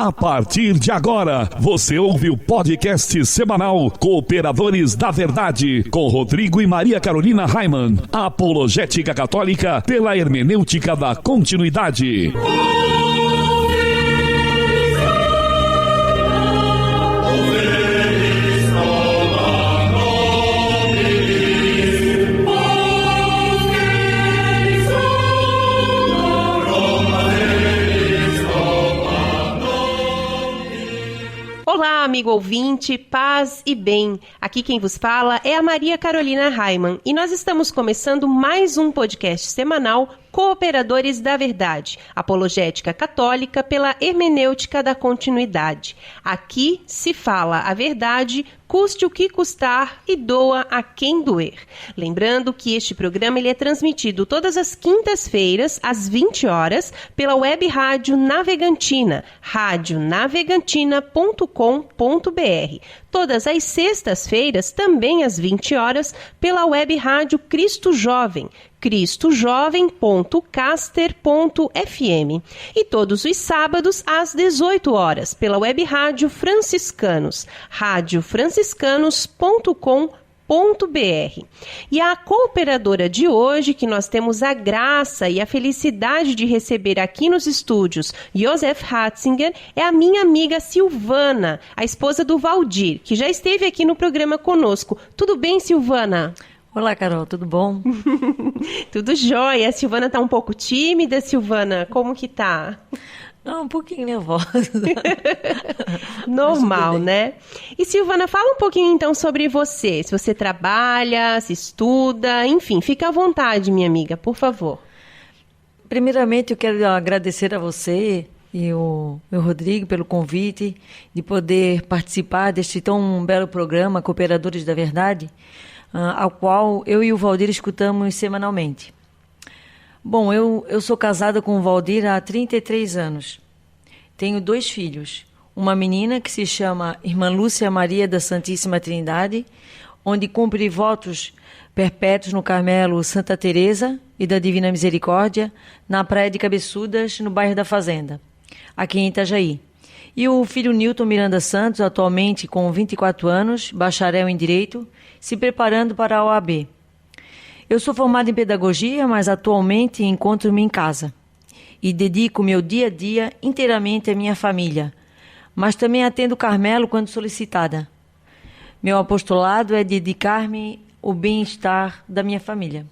A partir de agora, você ouve o podcast semanal Cooperadores da Verdade, com Rodrigo e Maria Carolina Raimann, apologética católica pela hermenêutica da continuidade. Olá, amigo ouvinte, paz e bem. Aqui quem vos fala é a Maria Carolina Raimann e nós estamos começando mais um podcast semanal Cooperadores da Verdade, apologética católica pela hermenêutica da continuidade. Aqui se fala a verdade, custe o que custar e doa a quem doer. Lembrando que este programa ele é transmitido todas as quintas-feiras, às 20 horas, pela web rádio Navegantina, radionavegantina.com.br. Todas as sextas-feiras, também às 20 horas, pela web rádio Cristo Jovem, cristojovem.caster.fm, e todos os sábados às 18 horas pela web rádio Franciscanos, radiofranciscanos.com.br. E a cooperadora de hoje, que nós temos a graça e a felicidade de receber aqui nos estúdios, Josef Ratzinger, é a minha amiga Silvana, a esposa do Valdir, que já esteve aqui no programa conosco. Tudo bem, Silvana? Olá, Carol, tudo bom? Tudo jóia. A Silvana está um pouco tímida, Silvana. Como que tá? Não, um pouquinho nervosa. Normal, né? E Silvana, fala um pouquinho então sobre você. Se você trabalha, se estuda, enfim, fica à vontade, minha amiga, por favor. Primeiramente, eu quero agradecer a você e o meu Rodrigo pelo convite de poder participar deste tão belo programa, Cooperadores da Verdade, ao qual eu e o Valdir escutamos semanalmente. Bom, eu sou casada com o Valdir há 33 anos. Tenho 2 filhos. Uma menina que se chama Irmã Lúcia Maria da Santíssima Trindade, onde cumpre votos perpétuos no Carmelo Santa Teresa e da Divina Misericórdia, na Praia de Cabeçudas, no bairro da Fazenda, aqui em Itajaí. E o filho Newton Miranda Santos, atualmente com 24 anos, bacharel em Direito, se preparando para a OAB. Eu sou formada em Pedagogia, mas atualmente encontro-me em casa e dedico meu dia a dia inteiramente à minha família, mas também atendo o Carmelo quando solicitada. Meu apostolado é dedicar-me ao bem-estar da minha família.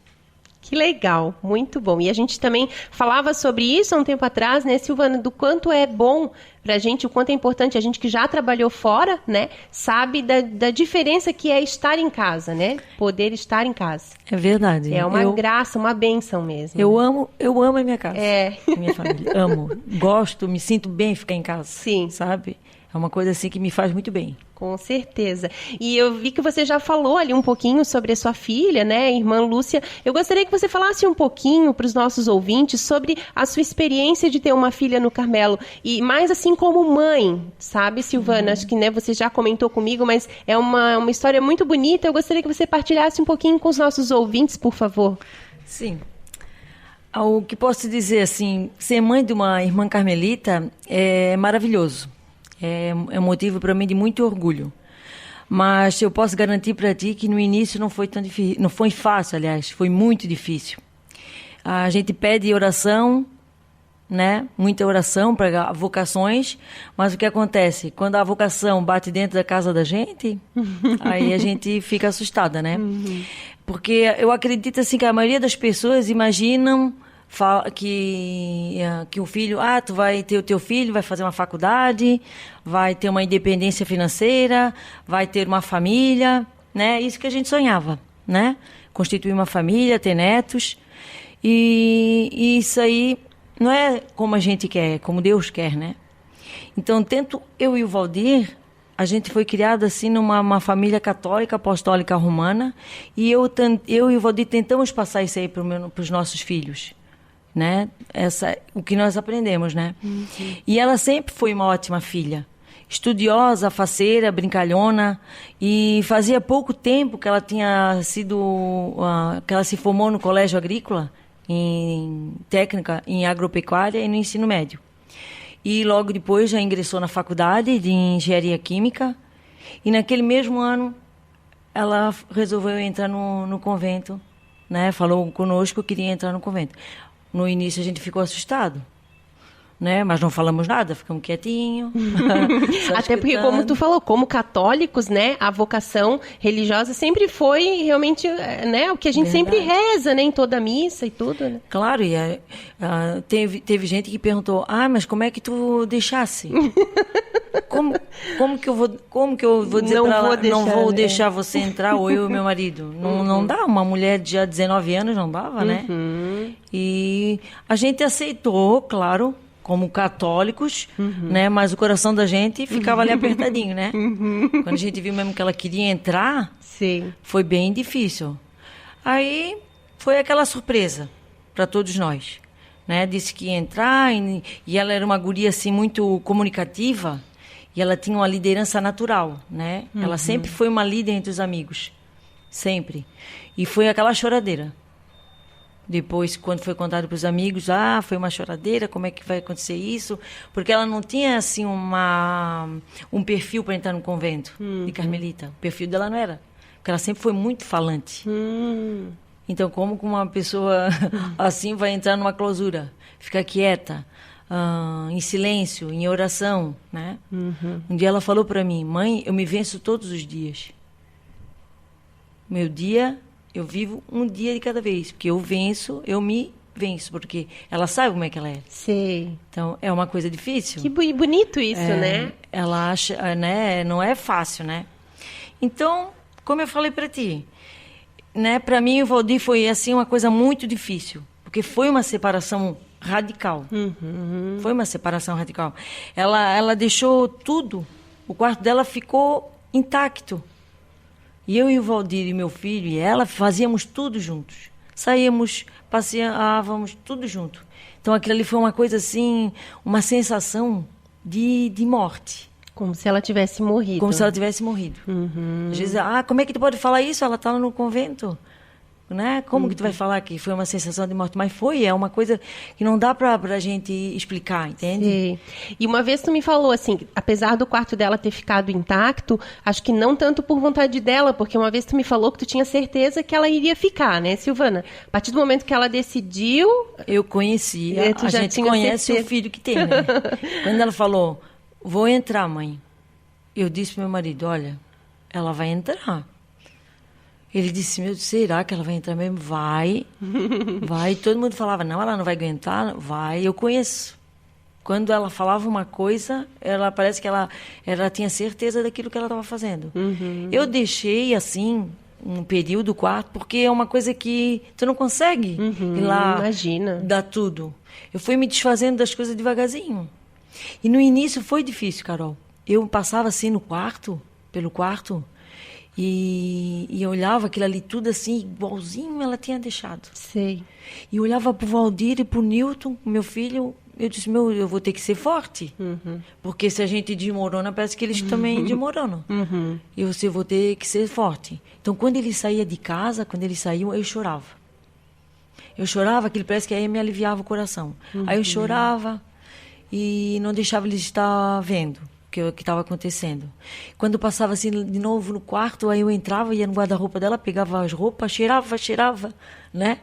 Que legal, muito bom. E a gente também falava sobre isso há um tempo atrás, né, Silvana, do quanto é bom pra gente, o quanto é importante, a gente que já trabalhou fora, né, sabe da diferença que é estar em casa, né, poder estar em casa. É verdade. É uma graça, uma bênção mesmo. Eu amo a minha casa, a minha família, amo, gosto, me sinto bem ficar em casa. Sim. Sabe? É uma coisa assim que me faz muito bem. Com certeza. E eu vi que você já falou ali um pouquinho sobre a sua filha, né, irmã Lúcia. Eu gostaria que você falasse um pouquinho para os nossos ouvintes sobre a sua experiência de ter uma filha no Carmelo. E mais assim como mãe, sabe, Silvana? Acho que, né, você já comentou comigo, mas é uma história muito bonita. Eu gostaria que você partilhasse um pouquinho com os nossos ouvintes, por favor. Sim. O que posso dizer, assim, ser mãe de uma irmã carmelita é maravilhoso. É motivo para mim de muito orgulho. Mas eu posso garantir para ti que no início não foi tão difícil, não foi fácil, aliás, foi muito difícil. A gente pede oração, né? Muita oração para vocações, mas o que acontece? Quando a vocação bate dentro da casa da gente, aí a gente fica assustada, né? Porque eu acredito assim que a maioria das pessoas imaginam que o filho, tu vai ter o teu filho, vai fazer uma faculdade, vai ter uma independência financeira, vai ter uma família, né? Isso que a gente sonhava, né? Constituir uma família, ter netos, e isso aí não é como a gente quer, é como Deus quer, né? Então, tanto eu e o Valdir, a gente foi criado assim numa família católica, apostólica romana, e eu e o Valdir tentamos passar isso aí para os nossos filhos, né? O que nós aprendemos, né? E ela sempre foi uma ótima filha, estudiosa, faceira, brincalhona, e fazia pouco tempo que ela tinha que ela se formou no colégio agrícola, em técnica em agropecuária e no ensino médio. E logo depois já ingressou na faculdade de Engenharia Química. E naquele mesmo ano, ela resolveu entrar no convento, né? Falou conosco que queria entrar no convento. No início a gente ficou assustado, né? Mas não falamos nada, ficamos quietinhos. Até porque, como tu falou, como católicos, né, a vocação religiosa sempre foi realmente, né, o que a gente sempre reza, né, em toda a missa e tudo, né? Claro, e teve gente que perguntou, mas como é que tu deixasse? Como que eu vou dizer para ela, não vou deixar você entrar, ou eu e meu marido? Não dá, uma mulher de já 19 anos não dava, né? E a gente aceitou, claro, como católicos, né? Mas o coração da gente ficava ali apertadinho, né? Quando a gente viu mesmo que ela queria entrar, sim, foi bem difícil. Aí foi aquela surpresa para todos nós, né? Disse que ia entrar e ela era uma guria assim muito comunicativa e ela tinha uma liderança natural, né? Ela sempre foi uma líder entre os amigos, sempre. E foi aquela choradeira. Depois, quando foi contado para os amigos, foi uma choradeira, como é que vai acontecer isso? Porque ela não tinha, assim, um perfil para entrar no convento de Carmelita. O perfil dela não era, porque ela sempre foi muito falante. Então, como uma pessoa assim vai entrar numa clausura? Ficar quieta, em silêncio, em oração, né? Um dia ela falou para mim, mãe, eu me venço todos os dias. Meu dia... Eu vivo um dia de cada vez, porque eu me venço, porque ela sabe como é que ela é. Sim. Então, é uma coisa difícil. Que bonito isso, né? Ela acha, né, não é fácil, né? Então, como eu falei para ti, né, para mim o Valdir foi, assim, uma coisa muito difícil, porque foi uma separação radical. Foi uma separação radical. Ela deixou tudo, o quarto dela ficou intacto. E eu e o Valdir e meu filho e ela fazíamos tudo juntos. Saíamos, passeávamos, tudo junto. Então aquilo ali foi uma coisa assim, uma sensação de morte. Como se ela tivesse morrido. Como se ela tivesse morrido. Às vezes, como é que tu pode falar isso? Ela está lá no convento. Né? Como que tu vai falar que foi uma sensação de morte? Mas é uma coisa que não dá pra gente explicar, entende? Sim. E uma vez tu me falou assim, apesar do quarto dela ter ficado intacto, acho que não tanto por vontade dela, porque uma vez tu me falou que tu tinha certeza que ela iria ficar, né, Silvana? A partir do momento que ela decidiu... Eu conhecia, a gente conhece o filho que tem, né? Quando ela falou, vou entrar, mãe. Eu disse pro meu marido, olha, ela vai entrar. Ele disse, será que ela vai entrar mesmo? Vai. Todo mundo falava, não, ela não vai aguentar. Vai, eu conheço. Quando ela falava uma coisa, parece que ela tinha certeza daquilo que ela estava fazendo. Eu deixei, assim, um período quarto, porque é uma coisa que tu não consegue ir lá, imagina, dar tudo. Eu fui me desfazendo das coisas devagarzinho. E no início foi difícil, Carol. Eu passava assim pelo quarto, e eu olhava aquilo ali tudo assim, igualzinho ela tinha deixado. Sei. E eu olhava para o Valdir e para o Newton, meu filho, eu disse, eu vou ter que ser forte. Porque se a gente desmorona, parece que eles também desmoronam. E eu vou ter que ser forte. Então, quando ele saía de casa, quando eles saíam, eu chorava. Eu chorava, aquilo parece que aí me aliviava o coração. Aí eu chorava e não deixava eles estar vendo o que estava acontecendo. Quando passava assim de novo no quarto, aí eu entrava, ia no guarda-roupa dela, pegava as roupas, cheirava, né?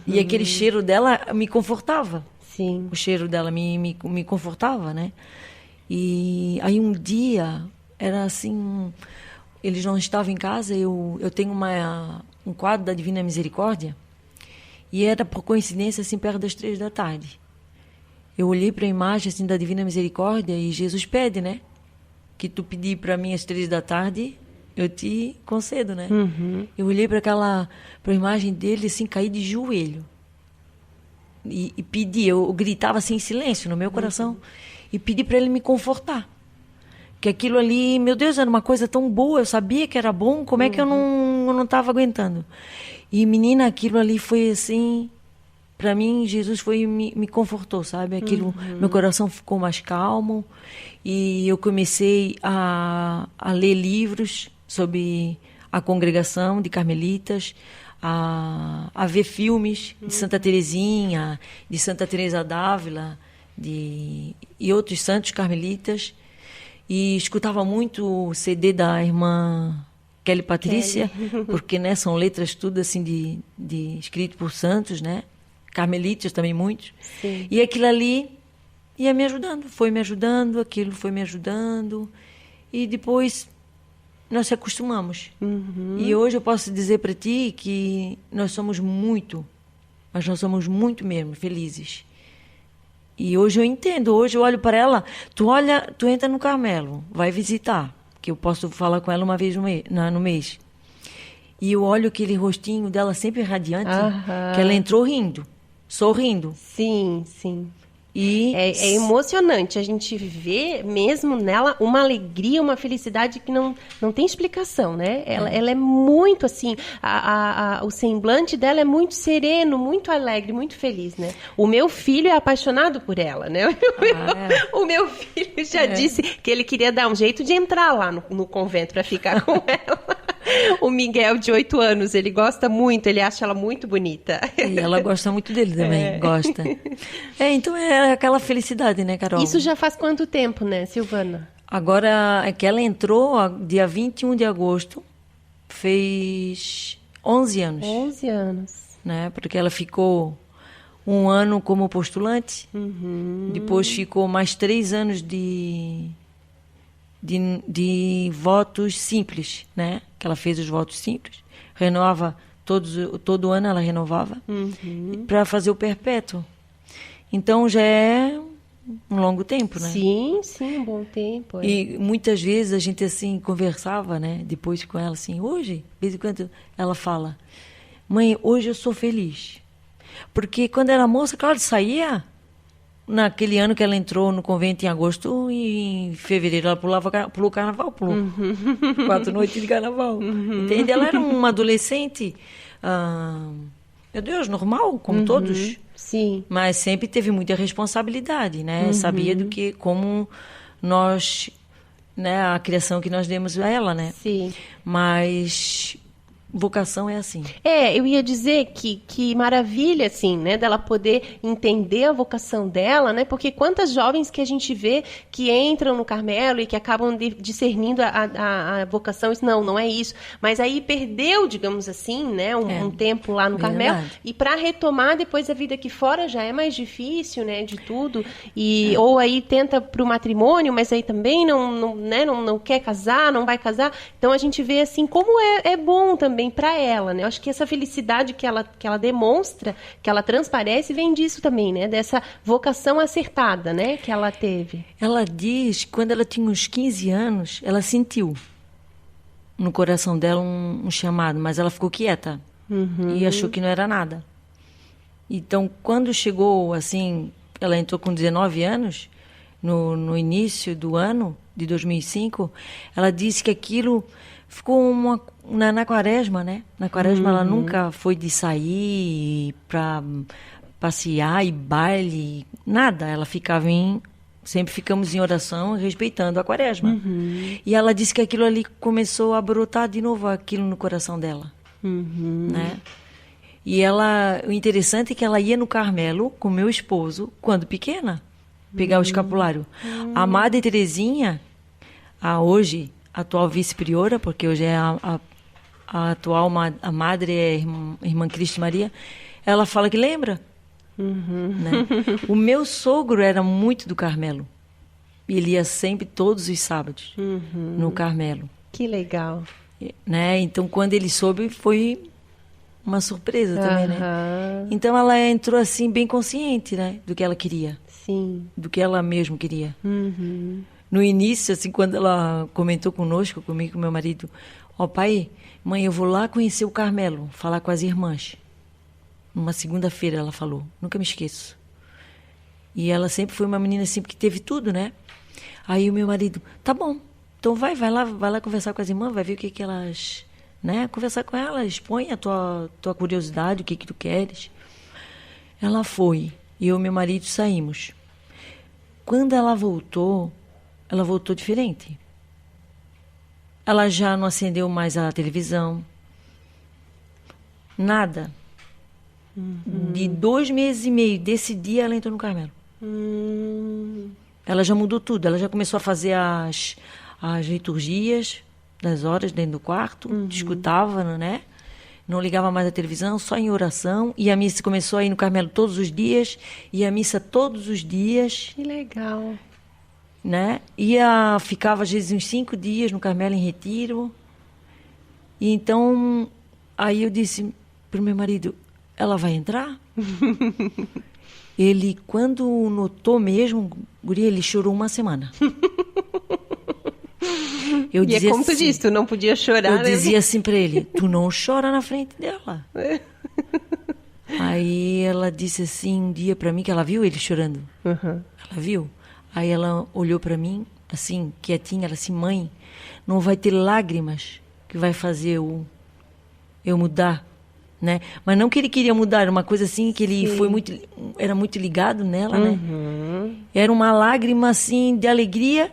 E aquele cheiro dela me confortava. Sim. O cheiro dela me confortava, né? E aí um dia, era assim, eles não estavam em casa, eu tenho um quadro da Divina Misericórdia, e era por coincidência assim perto das 3 da tarde. Eu olhei para a imagem assim da Divina Misericórdia e Jesus pede, né? Que tu pedir para mim às 3 da tarde, eu te concedo, né? Eu olhei para a imagem dele, assim, caí de joelho. E pedi, eu gritava assim em silêncio no meu coração, e pedi para ele me confortar. Que aquilo ali, meu Deus, era uma coisa tão boa, eu sabia que era bom, como é que eu não estava aguentando? E, menina, aquilo ali foi assim... Para mim, Jesus me confortou, sabe? Aquilo, meu coração ficou mais calmo e eu comecei a ler livros sobre a congregação de carmelitas, a ver filmes de Santa Teresinha, de Santa Teresa d'Ávila, e outros santos carmelitas, e escutava muito o CD da irmã Kelly Patrícia, porque, né, são letras tudo assim de escrito por santos, né? Carmelitas também muitos. Sim. E aquilo ali ia me ajudando, foi me ajudando, aquilo foi me ajudando, e depois nós se acostumamos. E hoje eu posso dizer para ti que nós somos muito, mas nós somos muito mesmo felizes. E hoje eu entendo, hoje eu olho para ela, tu entra no Carmelo, vai visitar, que eu posso falar com ela uma vez no mês. E eu olho aquele rostinho dela sempre radiante, que ela entrou rindo, sorrindo. Sim, sim. E É emocionante a gente vê mesmo nela uma alegria, uma felicidade que não tem explicação, né? Ela é muito assim, o semblante dela é muito sereno, muito alegre, muito feliz, né? O meu filho é apaixonado por ela, né? O meu filho já disse que ele queria dar um jeito de entrar lá no convento para ficar com ela. O Miguel, de 8 anos, ele gosta muito, ele acha ela muito bonita. E ela gosta muito dele também, gosta. Então é aquela felicidade, né, Carol? Isso já faz quanto tempo, né, Silvana? Agora, é que ela entrou dia 21 de agosto, fez 11 anos. 11 anos. Né? Porque ela ficou um ano como postulante, depois ficou mais 3 anos de votos simples, né? Que ela fez os votos simples, renovava todo ano, ela renovava para fazer o perpétuo. Então já é um longo tempo, né? Sim, um bom tempo. E muitas vezes a gente assim conversava, né? Depois com ela assim, hoje, de vez em quando ela fala, mãe, hoje eu sou feliz, porque quando era moça, claro, saía. Naquele ano que ela entrou no convento em agosto, e em fevereiro ela pulou carnaval, pulou 4 noites de carnaval. Entende? Ela era uma adolescente, meu Deus, normal, como todos. Sim. Mas sempre teve muita responsabilidade, né? Sabia do que, como nós, né, a criação que nós demos a ela, né? Sim. Mas vocação é assim. Eu ia dizer que maravilha, assim, né, dela poder entender a vocação dela, né, porque quantas jovens que a gente vê que entram no Carmelo e que acabam discernindo a vocação, isso não é isso, mas aí perdeu, digamos assim, né, um tempo lá no Carmelo, e para retomar depois a vida aqui fora já é mais difícil, né, de tudo, ou aí tenta pro matrimônio, mas aí também não quer casar, não vai casar, então a gente vê assim, como é bom também para ela, né? Eu acho que essa felicidade que ela demonstra, que ela transparece, vem disso também, né? Dessa vocação acertada, né? Que ela teve. Ela diz que quando ela tinha uns 15 anos, ela sentiu no coração dela um chamado, mas ela ficou quieta e achou que não era nada. Então, quando chegou, assim, ela entrou com 19 anos, no início do ano de 2005, ela disse que aquilo ficou na quaresma, né? Na quaresma ela nunca foi de sair para passear e baile, nada. Ela sempre ficamos em oração, respeitando a quaresma. E ela disse que aquilo ali começou a brotar de novo, aquilo no coração dela, né? E o interessante é que ela ia no Carmelo com meu esposo, quando pequena, pegar o escapulário. A Madre Terezinha, hoje atual vice-priora, porque hoje é a atual a madre é a irmã Cristo Maria, ela fala que lembra. Né? O meu sogro era muito do Carmelo. Ele ia sempre, todos os sábados, no Carmelo. Que legal. Né? Então, quando ele soube, foi uma surpresa também, né? Então, ela entrou assim, bem consciente, né? Do que ela queria. Sim. Do que ela mesma queria. No início, assim, quando ela comentou conosco, comigo e com meu marido, pai, mãe, eu vou lá conhecer o Carmelo, falar com as irmãs. Numa segunda-feira ela falou, nunca me esqueço. E ela sempre foi uma menina assim, que teve tudo, né? Aí o meu marido, tá bom, então vai lá conversar com as irmãs, vai ver o que elas, né? Conversar com elas, expõe a tua curiosidade, o que tu queres. Ela foi, e eu e meu marido saímos. Quando ela voltou diferente. Ela já não acendeu mais a televisão. Nada. De 2 meses e meio desse dia, ela entrou no Carmelo. ela já mudou tudo. Ela já começou a fazer as liturgias das horas dentro do quarto, escutava, né? Não ligava mais a televisão, só em oração. E a missa começou a ir no Carmelo todos os dias, e a missa todos os dias. Que legal. Né? Ficava às vezes uns 5 dias no Carmelo em retiro. E então, aí eu disse para o meu marido, ela vai entrar? Ele, quando notou mesmo, guria, ele chorou uma semana. Eu dizia como assim, tu disse, tu não podia chorar, eu né? dizia assim para ele, tu não chora na frente dela. Aí ela disse assim um dia para mim, que ela viu ele chorando. Ela viu. Aí ela olhou para mim, assim, quietinha, ela assim, mãe, não vai ter lágrimas que vai fazer eu mudar, né? Mas não que ele queria mudar, era uma coisa assim que ele era muito ligado nela, né? Era uma lágrima, assim, de alegria.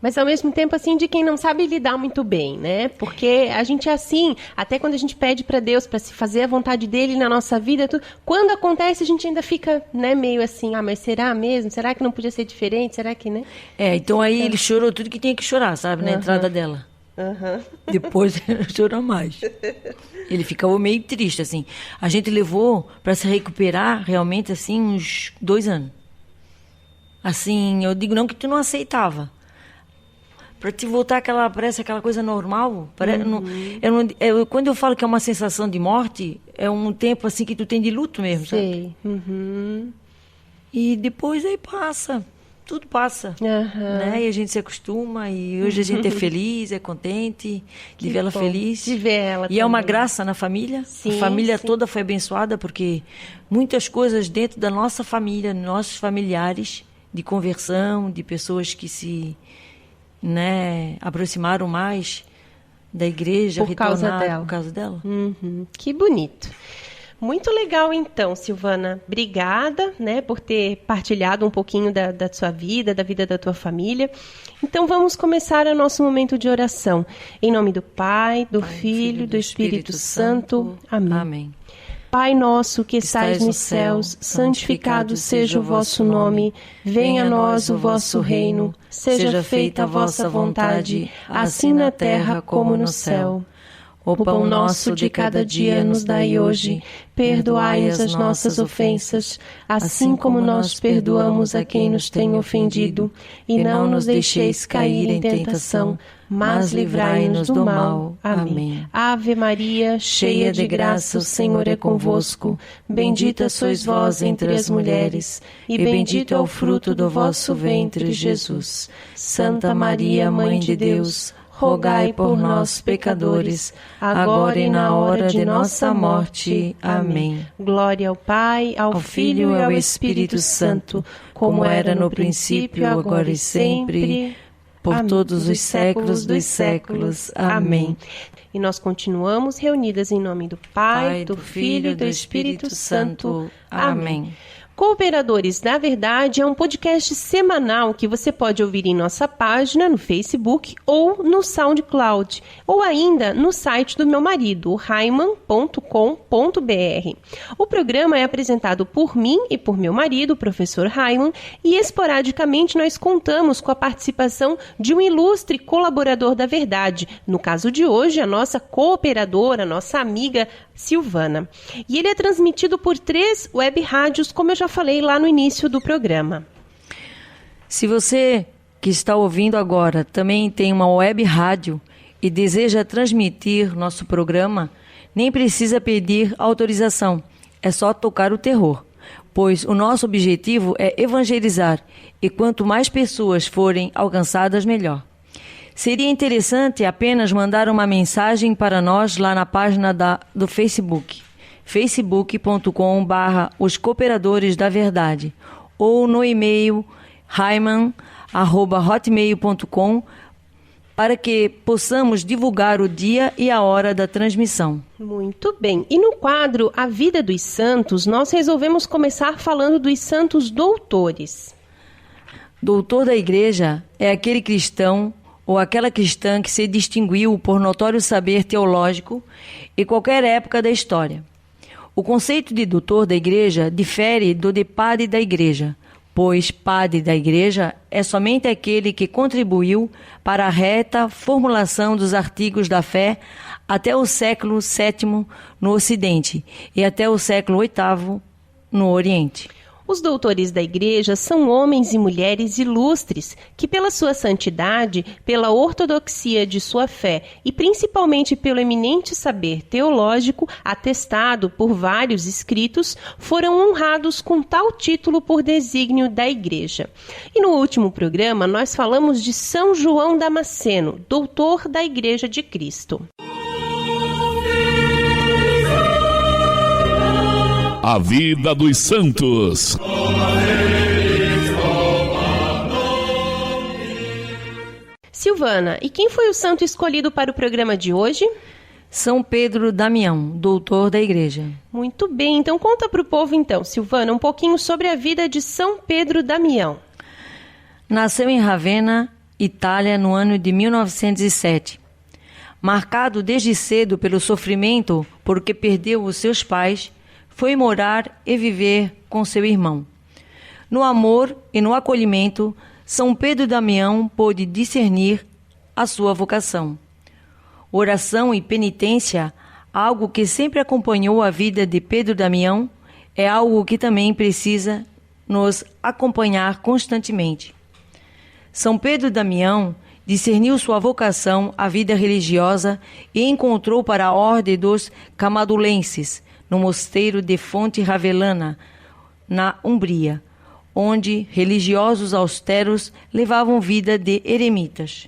Mas ao mesmo tempo, assim, de quem não sabe lidar muito bem, né? Porque a gente é assim, até quando a gente pede para Deus para se fazer a vontade dele na nossa vida, quando acontece a gente ainda fica, né, meio assim, mas será mesmo? Será que não podia ser diferente? Será que, né? Então aí ele chorou tudo que tinha que chorar, sabe, na entrada dela. Depois ele não chorou mais. Ele ficava meio triste, assim. A gente levou para se recuperar realmente, assim, uns 2 anos. Assim, eu digo não que tu não aceitava. Para te voltar parece aquela coisa normal. Quando eu falo que é uma sensação de morte, é um tempo assim que tu tem de luto mesmo, sabe? E depois aí passa, tudo passa. Né? E a gente se acostuma, e hoje a gente é feliz, é contente de ver ela feliz. De ver ela e é uma graça na família. Sim, a família toda foi abençoada, porque muitas coisas dentro da nossa família, nossos familiares, de conversão, de pessoas que se... né, aproximaram mais da igreja, por causa dela. Que bonito. Muito legal, então, Silvana. Obrigada, né, por ter partilhado um pouquinho da sua vida, da vida da tua família. Então, vamos começar o nosso momento de oração. Em nome do Pai, do Filho e do Espírito Santo. Amém. Amém. Pai nosso que estais nos céus, santificado seja o vosso nome. Venha a nós o vosso reino. Seja feita a vossa vontade, assim na terra como no céu. O pão nosso de cada dia nos dai hoje. Perdoai as nossas ofensas, assim como nós perdoamos a quem nos tem ofendido. E não nos deixeis cair em tentação, mas livrai-nos do mal. Amém. Ave Maria, cheia de graça, o Senhor é convosco. Bendita sois vós entre as mulheres, e bendito é o fruto do vosso ventre, Jesus. Santa Maria, Mãe de Deus, rogai por nós, pecadores, agora e na hora de nossa morte. Amém. Glória ao Pai, ao Filho e ao Espírito Santo, como era no princípio, agora e sempre, por todos os séculos dos séculos. Amém. E nós continuamos reunidas em nome do Pai, do Filho e do Espírito Santo. Amém. Cooperadores da Verdade é um podcast semanal que você pode ouvir em nossa página no Facebook ou no SoundCloud, ou ainda no site do meu marido, raiman.com.br. O programa é apresentado por mim e por meu marido, o professor Raiman, e esporadicamente nós contamos com a participação de um ilustre colaborador da Verdade, no caso de hoje, a nossa cooperadora, a nossa amiga Silvana. E ele é transmitido por 3 web rádios, como eu já falei lá no início do programa. Se você que está ouvindo agora também tem uma web rádio e deseja transmitir nosso programa, nem precisa pedir autorização, é só tocar o terror, pois o nosso objetivo é evangelizar e quanto mais pessoas forem alcançadas, melhor. Seria interessante apenas mandar uma mensagem para nós lá na página do Facebook, facebook.com/Os Cooperadores da Verdade, ou no e-mail raiman@hotmail.com, para que possamos divulgar o dia e a hora da transmissão. Muito bem. E no quadro A Vida dos Santos, nós resolvemos começar falando dos santos doutores. Doutor da Igreja é aquele cristão ou aquela cristã que se distinguiu por notório saber teológico em qualquer época da história. O conceito de doutor da Igreja difere do de padre da Igreja, pois padre da Igreja é somente aquele que contribuiu para a reta formulação dos artigos da fé até o século VII no Ocidente e até o século VIII no Oriente. Os doutores da Igreja são homens e mulheres ilustres que, pela sua santidade, pela ortodoxia de sua fé e principalmente pelo eminente saber teológico atestado por vários escritos, foram honrados com tal título por desígnio da Igreja. E no último programa nós falamos de São João Damasceno, doutor da Igreja de Cristo. A vida dos santos. Silvana, e quem foi o santo escolhido para o programa de hoje? São Pedro Damião, doutor da Igreja. Muito bem, então conta para o povo então, Silvana, um pouquinho sobre a vida de São Pedro Damião. Nasceu em Ravenna, Itália, no ano de 1907. Marcado desde cedo pelo sofrimento porque perdeu os seus pais, foi morar e viver com seu irmão. No amor e no acolhimento, São Pedro Damião pôde discernir a sua vocação. Oração e penitência, algo que sempre acompanhou a vida de Pedro Damião, é algo que também precisa nos acompanhar constantemente. São Pedro Damião discerniu sua vocação à vida religiosa e encontrou para a ordem dos camadulenses, no mosteiro de Fonte Ravellana, na Umbria, onde religiosos austeros levavam vida de eremitas.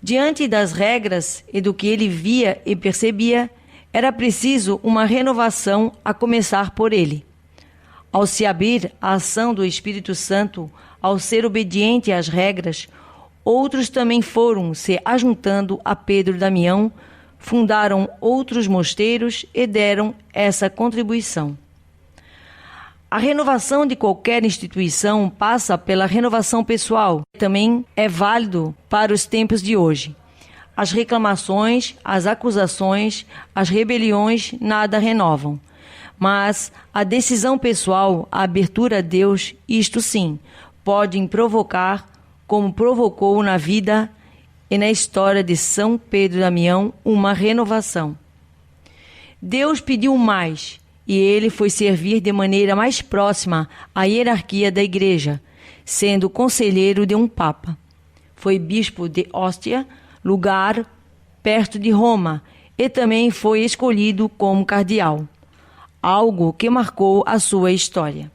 Diante das regras e do que ele via e percebia, era preciso uma renovação a começar por ele. Ao se abrir à ação do Espírito Santo, ao ser obediente às regras, outros também foram se ajuntando a Pedro Damião, fundaram outros mosteiros e deram essa contribuição. A renovação de qualquer instituição passa pela renovação pessoal, que também é válido para os tempos de hoje. As reclamações, as acusações, as rebeliões nada renovam. Mas a decisão pessoal, a abertura a Deus, isto sim, podem provocar, como provocou na vida e na história de São Pedro Damião, uma renovação. Deus pediu mais, e ele foi servir de maneira mais próxima à hierarquia da Igreja, sendo conselheiro de um Papa. Foi bispo de Ostia, lugar perto de Roma, e também foi escolhido como cardeal, algo que marcou a sua história.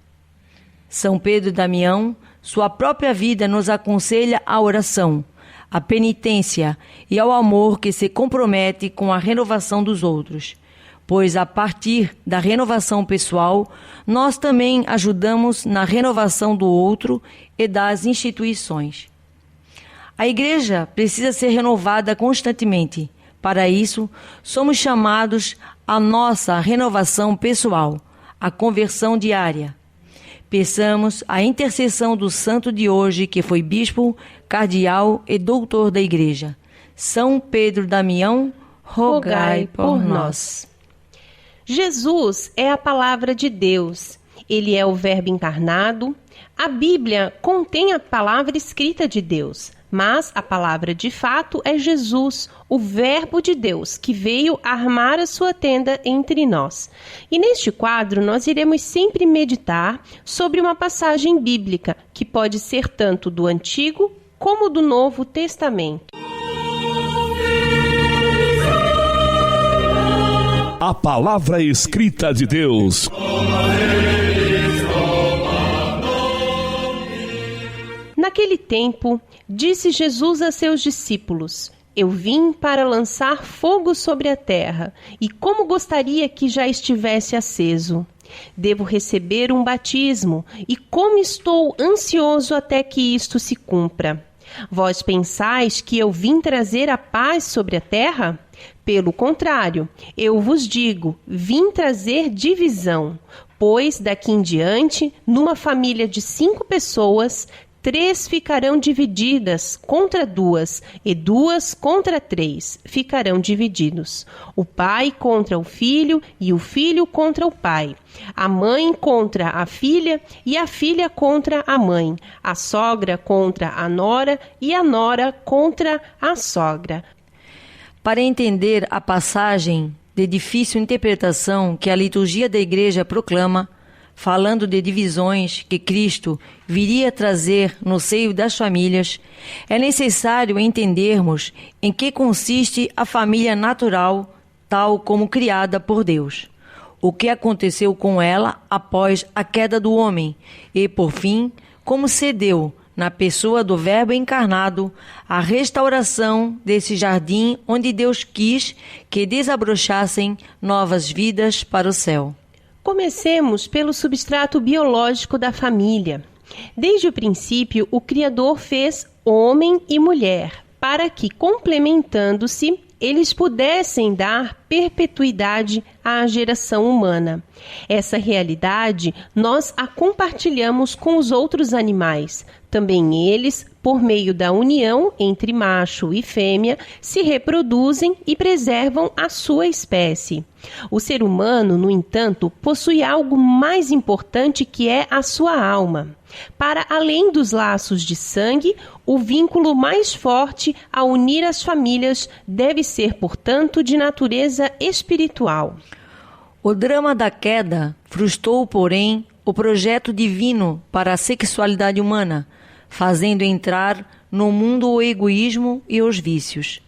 São Pedro Damião, sua própria vida nos aconselha à oração, à penitência e ao amor que se compromete com a renovação dos outros, pois a partir da renovação pessoal, nós também ajudamos na renovação do outro e das instituições. A Igreja precisa ser renovada constantemente. Para isso, somos chamados à nossa renovação pessoal, à conversão diária. Peçamos a intercessão do santo de hoje, que foi bispo, cardeal e doutor da Igreja. São Pedro Damião, rogai por nós. Jesus é a palavra de Deus. Ele é o Verbo encarnado. A Bíblia contém a palavra escrita de Deus, mas a palavra de fato é Jesus, o Verbo de Deus, que veio armar a sua tenda entre nós. E neste quadro nós iremos sempre meditar sobre uma passagem bíblica, que pode ser tanto do Antigo como do Novo Testamento. A palavra escrita de Deus. Naquele tempo, disse Jesus a seus discípulos: Eu vim para lançar fogo sobre a terra, e como gostaria que já estivesse aceso. Devo receber um batismo, e como estou ansioso até que isto se cumpra. Vós pensais que eu vim trazer a paz sobre a terra? Pelo contrário, eu vos digo, vim trazer divisão, pois daqui em diante, numa família de 5 pessoas, 3 ficarão divididas contra 2, e 2 contra 3 ficarão divididos. O pai contra o filho, e o filho contra o pai. A mãe contra a filha, e a filha contra a mãe. A sogra contra a nora, e a nora contra a sogra. Para entender a passagem de difícil interpretação que a liturgia da Igreja proclama, falando de divisões que Cristo viria trazer no seio das famílias, é necessário entendermos em que consiste a família natural, tal como criada por Deus, o que aconteceu com ela após a queda do homem e, por fim, como se deu, na pessoa do Verbo encarnado, a restauração desse jardim onde Deus quis que desabrochassem novas vidas para o céu. Comecemos pelo substrato biológico da família. Desde o princípio, o Criador fez homem e mulher, para que, complementando-se, eles pudessem dar perpetuidade à geração humana. Essa realidade nós a compartilhamos com os outros animais. Também eles, por meio da união entre macho e fêmea, se reproduzem e preservam a sua espécie. O ser humano, no entanto, possui algo mais importante, que é a sua alma. Para além dos laços de sangue, o vínculo mais forte a unir as famílias deve ser, portanto, de natureza espiritual. O drama da queda frustrou, porém, o projeto divino para a sexualidade humana, fazendo entrar no mundo o egoísmo e os vícios.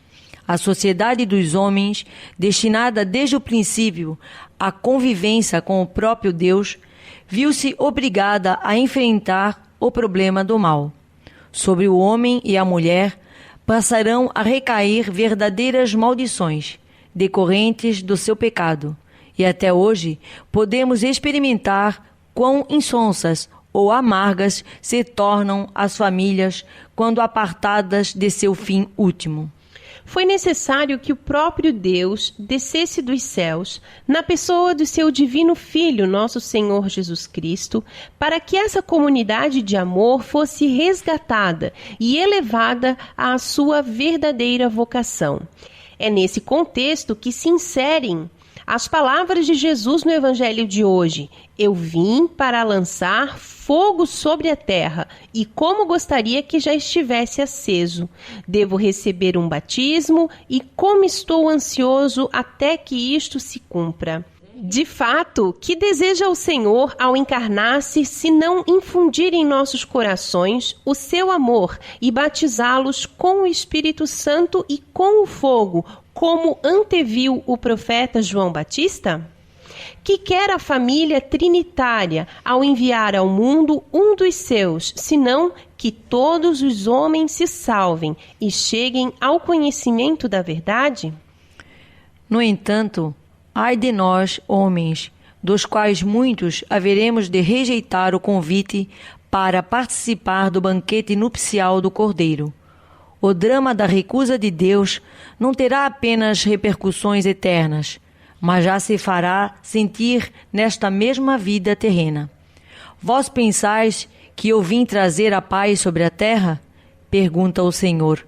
A sociedade dos homens, destinada desde o princípio à convivência com o próprio Deus, viu-se obrigada a enfrentar o problema do mal. Sobre o homem e a mulher passarão a recair verdadeiras maldições, decorrentes do seu pecado, e até hoje podemos experimentar quão insonsas ou amargas se tornam as famílias quando apartadas de seu fim último. Foi necessário que o próprio Deus descesse dos céus, na pessoa do seu divino Filho, nosso Senhor Jesus Cristo, para que essa comunidade de amor fosse resgatada e elevada à sua verdadeira vocação. É nesse contexto que se inserem as palavras de Jesus no Evangelho de hoje: eu vim para lançar fogo sobre a terra, e como gostaria que já estivesse aceso. Devo receber um batismo, e como estou ansioso até que isto se cumpra. De fato, que deseja o Senhor ao encarnar-se, se não infundir em nossos corações o seu amor e batizá-los com o Espírito Santo e com o fogo, como anteviu o profeta João Batista? Que quer a família trinitária ao enviar ao mundo um dos seus, senão que todos os homens se salvem e cheguem ao conhecimento da verdade? No entanto, ai de nós, homens, dos quais muitos haveremos de rejeitar o convite para participar do banquete nupcial do Cordeiro. O drama da recusa de Deus não terá apenas repercussões eternas, mas já se fará sentir nesta mesma vida terrena. Vós pensais que eu vim trazer a paz sobre a terra? Pergunta o Senhor.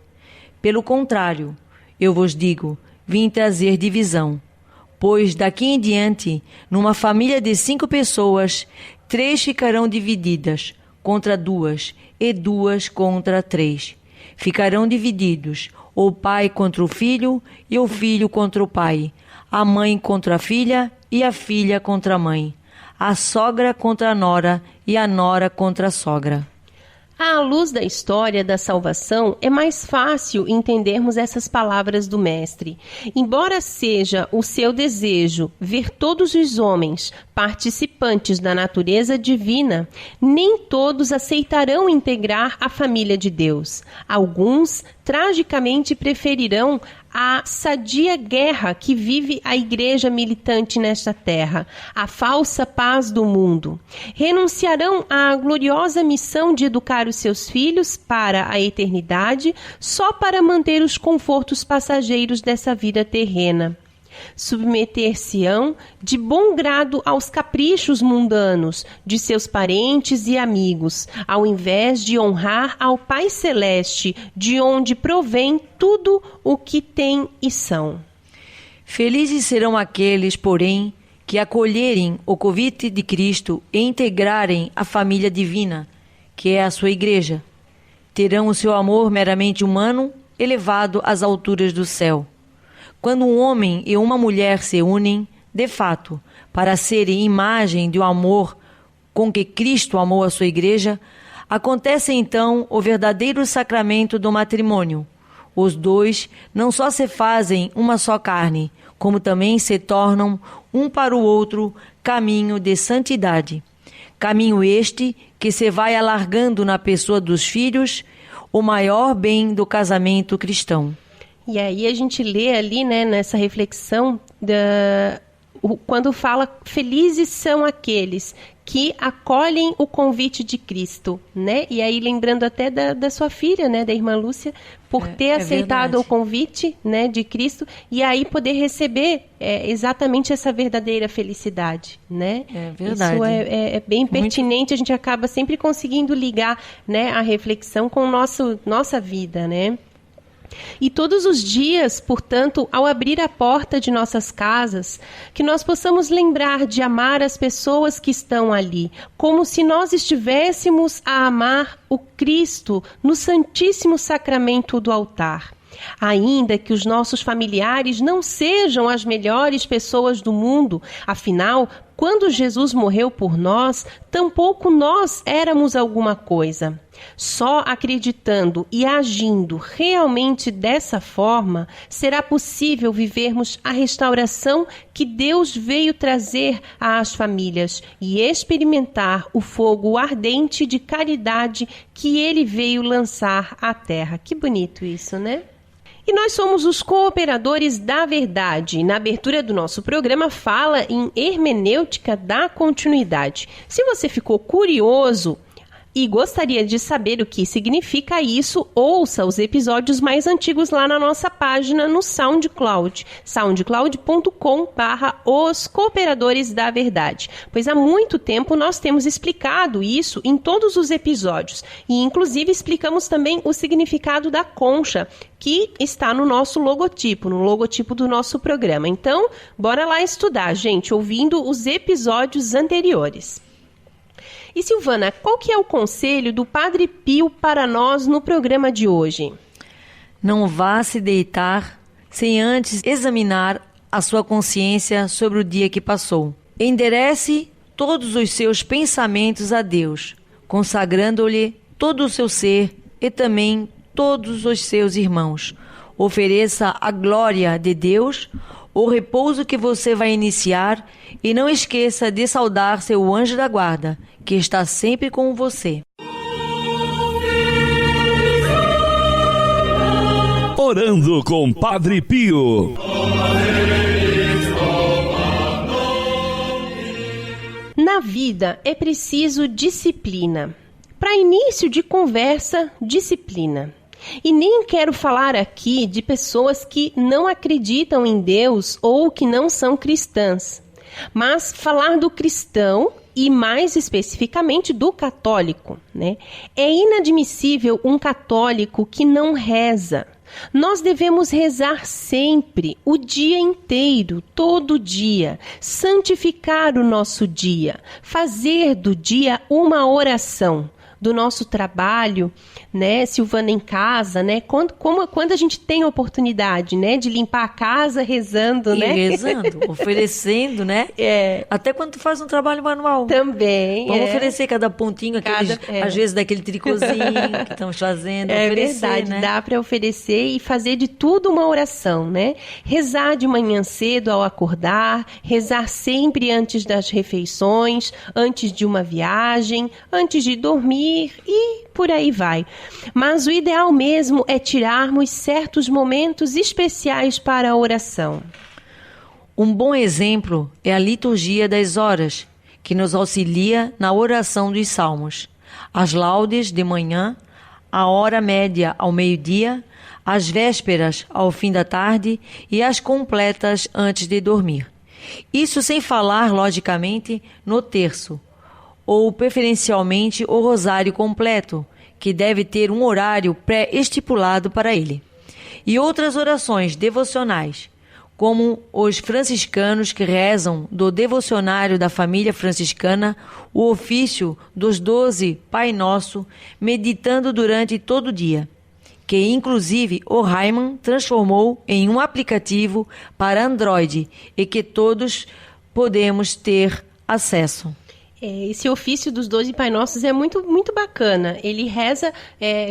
Pelo contrário, eu vos digo, vim trazer divisão. Pois daqui em diante, numa família de 5 pessoas, 3 ficarão divididas contra 2 e 2 contra 3. Ficarão divididos o pai contra o filho e o filho contra o pai, a mãe contra a filha e a filha contra a mãe, a sogra contra a nora e a nora contra a sogra. À luz da história da salvação, é mais fácil entendermos essas palavras do Mestre. Embora seja o seu desejo ver todos os homens participantes da natureza divina, nem todos aceitarão integrar a família de Deus. Alguns, tragicamente, preferirão a sadia guerra que vive a igreja militante nesta terra, a falsa paz do mundo. Renunciarão à gloriosa missão de educar os seus filhos para a eternidade, só para manter os confortos passageiros dessa vida terrena. Submeter-se-ão de bom grado aos caprichos mundanos de seus parentes e amigos, ao invés de honrar ao Pai Celeste, de onde provém tudo o que têm e são. Felizes serão aqueles, porém, que acolherem o convite de Cristo e integrarem a família divina, que é a sua igreja. Terão o seu amor meramente humano elevado às alturas do céu. Quando um homem e uma mulher se unem, de fato, para serem imagem do amor com que Cristo amou a sua igreja, acontece então o verdadeiro sacramento do matrimônio. Os dois não só se fazem uma só carne, como também se tornam um para o outro caminho de santidade. Caminho este que se vai alargando na pessoa dos filhos, o maior bem do casamento cristão. E aí a gente lê ali, né, nessa reflexão, quando fala felizes são aqueles que acolhem o convite de Cristo, né? E aí lembrando até da sua filha, né, da irmã Lúcia, por ter aceitado o convite, né, de Cristo, e aí poder receber exatamente essa verdadeira felicidade, né? É verdade. Isso é bem pertinente. Muito... A gente acaba sempre conseguindo ligar, né, a reflexão com nossa vida, né? E todos os dias, portanto, ao abrir a porta de nossas casas, que nós possamos lembrar de amar as pessoas que estão ali, como se nós estivéssemos a amar o Cristo no Santíssimo Sacramento do altar. Ainda que os nossos familiares não sejam as melhores pessoas do mundo, afinal, quando Jesus morreu por nós, tampouco nós éramos alguma coisa. Só acreditando e agindo realmente dessa forma, será possível vivermos a restauração que Deus veio trazer às famílias e experimentar o fogo ardente de caridade que Ele veio lançar à terra. Que bonito isso, né? E nós somos os cooperadores da verdade. Na abertura do nosso programa fala em hermenêutica da continuidade. Se você ficou curioso e gostaria de saber o que significa isso, ouça os episódios mais antigos lá na nossa página no SoundCloud, soundcloud.com/os cooperadores da verdade, pois há muito tempo nós temos explicado isso em todos os episódios e inclusive explicamos também o significado da concha, que está no nosso logotipo, no logotipo do nosso programa. Então, bora lá estudar, gente, ouvindo os episódios anteriores. E Silvana, qual que é o conselho do Padre Pio para nós no programa de hoje? Não vá se deitar sem antes examinar a sua consciência sobre o dia que passou. Enderece todos os seus pensamentos a Deus, consagrando-lhe todo o seu ser e também todos os seus irmãos. Ofereça a glória de Deus, o repouso que você vai iniciar, e não esqueça de saudar seu anjo da guarda, que está sempre com você. Orando com Padre Pio. Na vida é preciso disciplina. Para início de conversa, disciplina. E nem quero falar aqui de pessoas que não acreditam em Deus ou que não são cristãs, mas falar do cristão e mais especificamente do católico, né? É inadmissível um católico que não reza. Nós devemos rezar sempre, o dia inteiro, todo dia, santificar o nosso dia, fazer do dia uma oração. Do nosso trabalho, né, Silvana, em casa, né, quando a gente tem a oportunidade, né, de limpar a casa rezando, né? Rezando, oferecendo, né? Até quando tu faz um trabalho manual. Também. Vamos oferecer cada pontinho, às vezes daquele tricôzinho que estamos fazendo. Verdade, né? Dá para oferecer e fazer de tudo uma oração, né? Rezar de manhã cedo ao acordar, rezar sempre antes das refeições, antes de uma viagem, antes de dormir, e por aí vai. Mas o ideal mesmo é tirarmos certos momentos especiais para a oração. Um bom exemplo é a liturgia das horas, que nos auxilia na oração dos salmos. As laudes de manhã, a hora média ao meio-dia, as vésperas ao fim da tarde e as completas antes de dormir. Isso sem falar, logicamente, no terço, ou preferencialmente o rosário completo, que deve ter um horário pré-estipulado para ele, e outras orações devocionais, como os franciscanos que rezam do devocionário da família franciscana o ofício dos 12 Pai Nosso, meditando durante todo o dia, que inclusive o Raimann transformou em um aplicativo para Android e que todos podemos ter acesso. Esse ofício dos 12 Pai Nossos é muito, muito bacana. Ele reza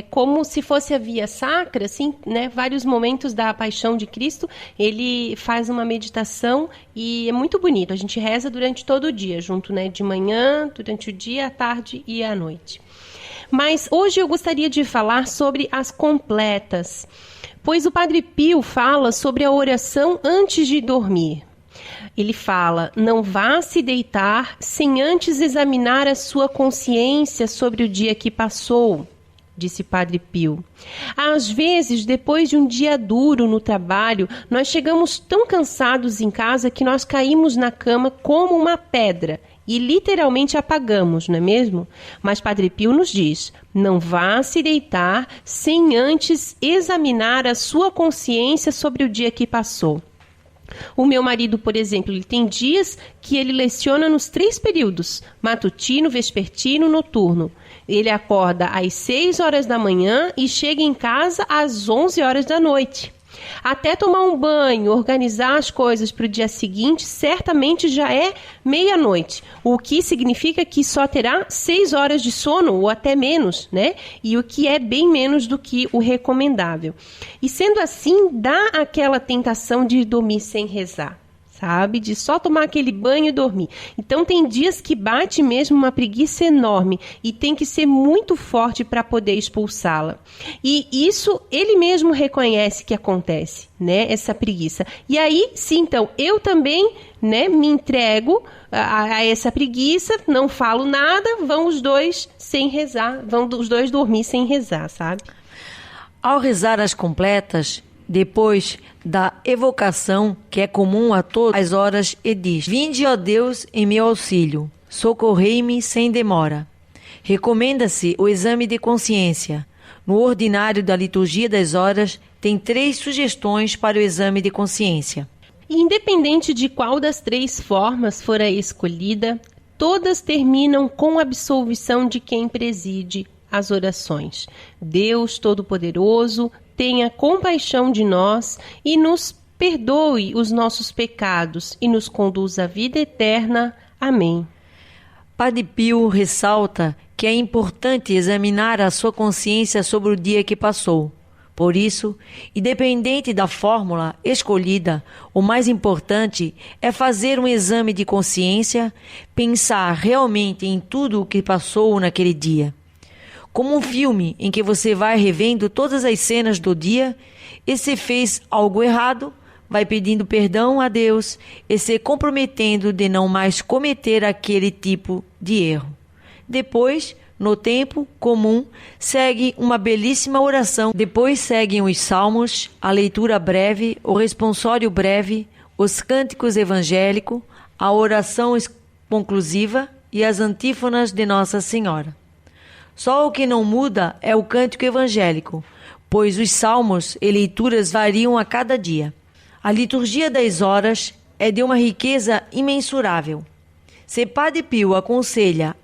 como se fosse a via sacra, assim, né? Vários momentos da paixão de Cristo. Ele faz uma meditação e é muito bonito. A gente reza durante todo o dia, junto, né? De manhã, durante o dia, à tarde e à noite. Mas hoje eu gostaria de falar sobre as completas, pois o Padre Pio fala sobre a oração antes de dormir. Ele fala: não vá se deitar sem antes examinar a sua consciência sobre o dia que passou, disse Padre Pio. Às vezes, depois de um dia duro no trabalho, nós chegamos tão cansados em casa que nós caímos na cama como uma pedra e literalmente apagamos, não é mesmo? Mas Padre Pio nos diz: não vá se deitar sem antes examinar a sua consciência sobre o dia que passou. O meu marido, por exemplo, ele tem dias que ele leciona nos 3 períodos, matutino, vespertino, noturno. Ele acorda às 6 horas da manhã e chega em casa às 11 horas da noite. Até tomar um banho, organizar as coisas para o dia seguinte, certamente já é meia-noite, o que significa que só terá 6 horas de sono ou até menos, né? E o que é bem menos do que o recomendável. E sendo assim, dá aquela tentação de dormir sem rezar, sabe? De só tomar aquele banho e dormir. Então tem dias que bate mesmo uma preguiça enorme e tem que ser muito forte para poder expulsá-la. E isso ele mesmo reconhece que acontece, né? Essa preguiça. E aí, sim, então, eu também, né, me entrego a essa preguiça, não falo nada, vão os dois sem rezar, vão os dois dormir sem rezar, sabe? Ao rezar as completas, depois da evocação que é comum a todas as horas, e diz: vinde, ó Deus, em meu auxílio, socorrei-me sem demora. Recomenda-se o exame de consciência. No ordinário da liturgia das horas, tem 3 sugestões para o exame de consciência. Independente de qual das 3 formas for a escolhida, todas terminam com a absolvição de quem preside as orações. Deus Todo-Poderoso, tenha compaixão de nós e nos perdoe os nossos pecados e nos conduza à vida eterna. Amém. Padre Pio ressalta que é importante examinar a sua consciência sobre o dia que passou. Por isso, independente da fórmula escolhida, o mais importante é fazer um exame de consciência, pensar realmente em tudo o que passou naquele dia. Como um filme em que você vai revendo todas as cenas do dia e se fez algo errado, vai pedindo perdão a Deus e se comprometendo de não mais cometer aquele tipo de erro. Depois, no tempo comum, segue uma belíssima oração. Depois seguem os salmos, a leitura breve, o responsório breve, os cânticos evangélicos, a oração conclusiva e as antífonas de Nossa Senhora. Só o que não muda é o cântico evangélico, pois os salmos e leituras variam a cada dia. A liturgia das horas é de uma riqueza imensurável. Se Padre Pio aconselha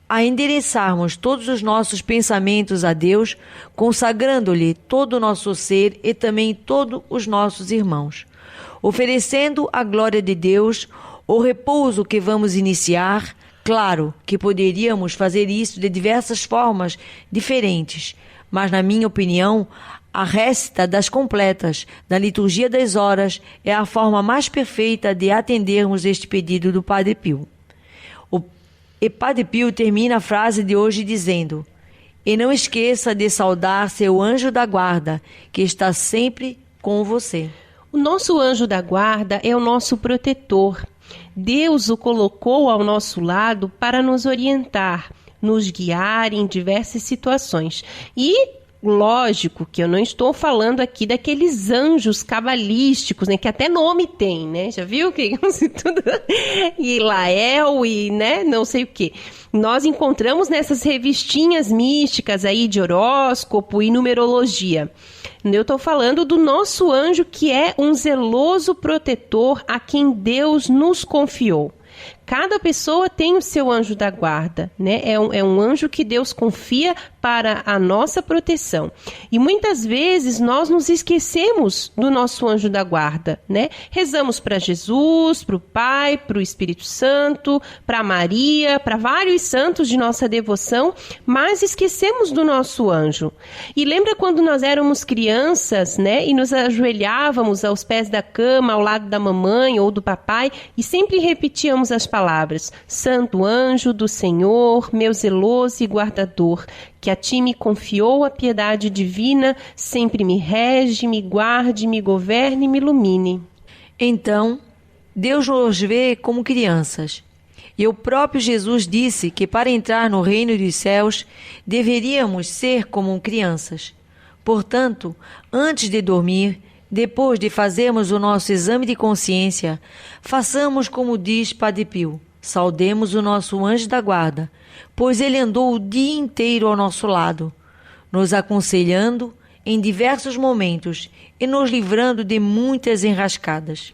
a endereçarmos todos os nossos pensamentos a Deus, consagrando-lhe todo o nosso ser e também todos os nossos irmãos, oferecendo à glória de Deus o repouso que vamos iniciar. Claro que poderíamos fazer isso de diversas formas diferentes, mas, na minha opinião, a récita das completas da liturgia das horas é a forma mais perfeita de atendermos este pedido do Padre Pio. E Padre Pio termina a frase de hoje dizendo: e não esqueça de saudar seu anjo da guarda, que está sempre com você. O nosso anjo da guarda é o nosso protetor. Deus o colocou ao nosso lado para nos orientar, nos guiar em diversas situações. E Lógico que eu não estou falando aqui daqueles anjos cabalísticos, né? Que até nome tem, né? Já viu? Que tudo... E Lael e, né? Não sei o quê. Nós encontramos nessas revistinhas místicas aí de horóscopo e numerologia. Eu estou falando do nosso anjo, que é um zeloso protetor a quem Deus nos confiou. Cada pessoa tem o seu anjo da guarda, né? É um anjo que Deus confia para a nossa proteção. E muitas vezes nós nos esquecemos do nosso anjo da guarda, né? Rezamos para Jesus, para o Pai, para o Espírito Santo, para Maria, para vários santos de nossa devoção, mas esquecemos do nosso anjo. E lembra quando nós éramos crianças, né? E nos ajoelhávamos aos pés da cama, ao lado da mamãe ou do papai, e sempre repetíamos as palavras: Santo anjo do Senhor, meu zeloso e guardador, que a ti me confiou a piedade divina, sempre me rege, me guarde, me governe e me ilumine. Então, Deus nos vê como crianças. E o próprio Jesus disse que para entrar no reino dos céus, deveríamos ser como crianças. Portanto, antes de dormir, depois de fazermos o nosso exame de consciência, façamos como diz Padre Pio: saudemos o nosso anjo da guarda, pois ele andou o dia inteiro ao nosso lado, nos aconselhando em diversos momentos e nos livrando de muitas enrascadas.